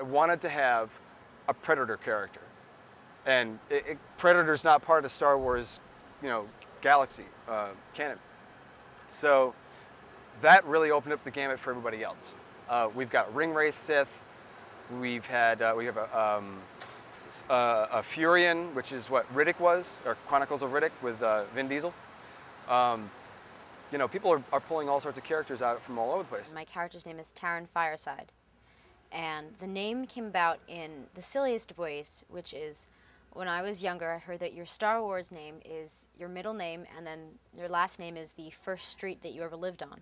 I wanted to have a Predator character. And Predator's not part of the Star Wars, galaxy canon. So that really opened up the gamut for everybody else. We've got Ringwraith Sith. We have a Furion, which is what Riddick was, or Chronicles of Riddick with Vin Diesel. People are pulling all sorts of characters out from all over the place. My character's name is Taryn Fireside. And the name came about in the silliest voice, which is, when I was younger, I heard that your Star Wars name is your middle name, and then your last name is the first street that you ever lived on.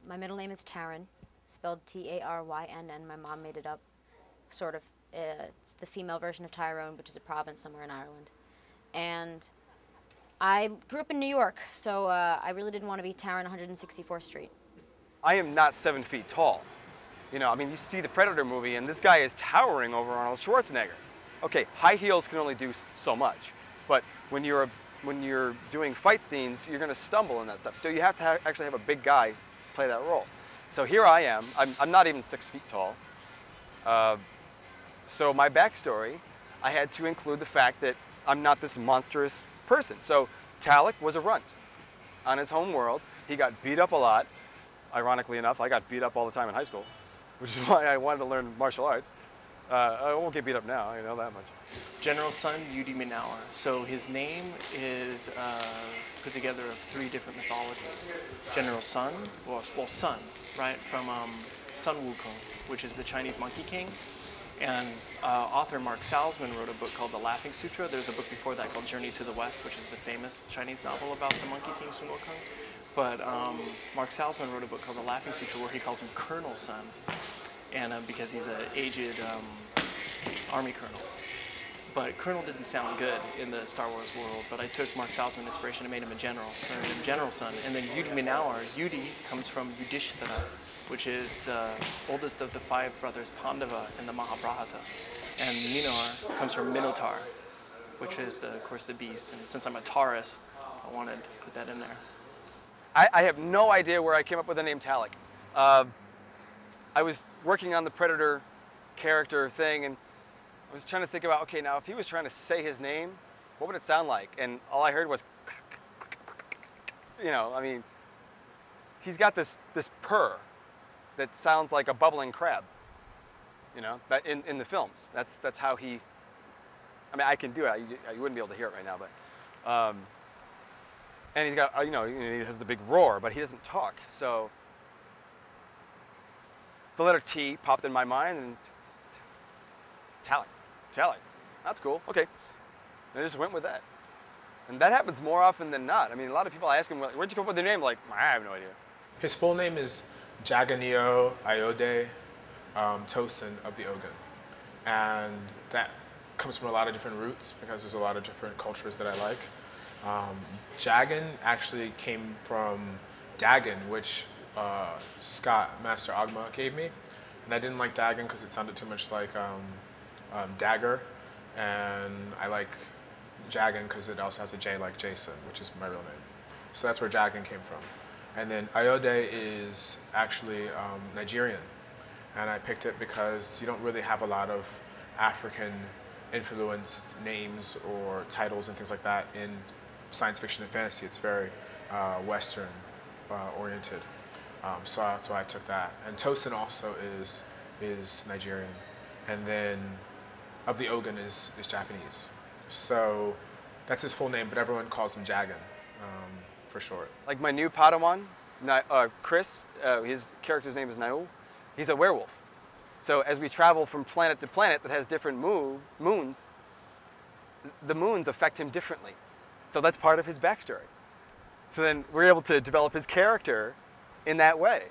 My middle name is Taryn, spelled T-A-R-Y-N-N. My mom made it up, sort of. It's the female version of Tyrone, which is a province somewhere in Ireland. And I grew up in New York, so I really didn't want to be Taryn 164th Street. I am not 7 feet tall. You see the Predator movie, and this guy is towering over Arnold Schwarzenegger. Okay, high heels can only do so much, but when you're doing fight scenes, you're going to stumble in that stuff. So you have to actually have a big guy play that role. So here I am. I'm not even 6 feet tall. So my backstory, I had to include the fact that I'm not this monstrous person. So Talek was a runt on his home world. He got beat up a lot. Ironically enough, I got beat up all the time in high school, which is why I wanted to learn martial arts. I won't get beat up now, I know that much. General's son, Yudi Minauer. So his name is put together of 3 different mythologies. General's son, well, son, right, from Sun Wukong, which is the Chinese Monkey King. And author Mark Salzman wrote a book called The Laughing Sutra. There's a book before that called Journey to the West, which is the famous Chinese novel about the Monkey King Sun Wukong. But Mark Salzman wrote a book called The Laughing Sutra where he calls him Colonel's son. And because he's an aged army colonel. But colonel didn't sound good in the Star Wars world, but I took Mark Salzman inspiration and made him a general. So I made him General's son. And then Yudi Minauer, Yudi comes from Yudhishthira, which is the oldest of the 5 brothers Pandava in the Mahabharata. And Minauer comes from Minotaur, which is, of course, the beast. And since I'm a Taurus, I wanted to put that in there. I have no idea where I came up with the name Talek. I was working on the Predator character thing, and I was trying to think about, okay, now if he was trying to say his name, what would it sound like? And all I heard was, he's got this purr that sounds like a bubbling crab, that in the films. That's how he, I can do it. You wouldn't be able to hear it right now, but, and he's got, he has the big roar, but he doesn't talk, so. The letter T popped in my mind, and Talek, that's cool, okay. And I just went with that. And that happens more often than not. A lot of people ask him, where'd you come up with your name? Like, I have no idea. His full name is Jaganio Iode Tosin of the Ogun. And that comes from a lot of different roots because there's a lot of different cultures that I like. Jagan actually came from Dagon, which Scott, Master Agma, gave me. And I didn't like Dagon because it sounded too much like dagger. And I like Jagan because it also has a J like Jason, which is my real name. So that's where Jagan came from. And then Iode is actually Nigerian. And I picked it because you don't really have a lot of African influenced names or titles and things like that in science fiction and fantasy. It's very Western oriented. So that's why I took that. And Tosin also is Nigerian. And then of the Ogun is Japanese. So that's his full name, but everyone calls him Jagan for short. Like my new Padawan, Chris, his character's name is Naul. He's a werewolf. So as we travel from planet to planet that has different moons, the moons affect him differently. So that's part of his backstory. So then we're able to develop his character in that way.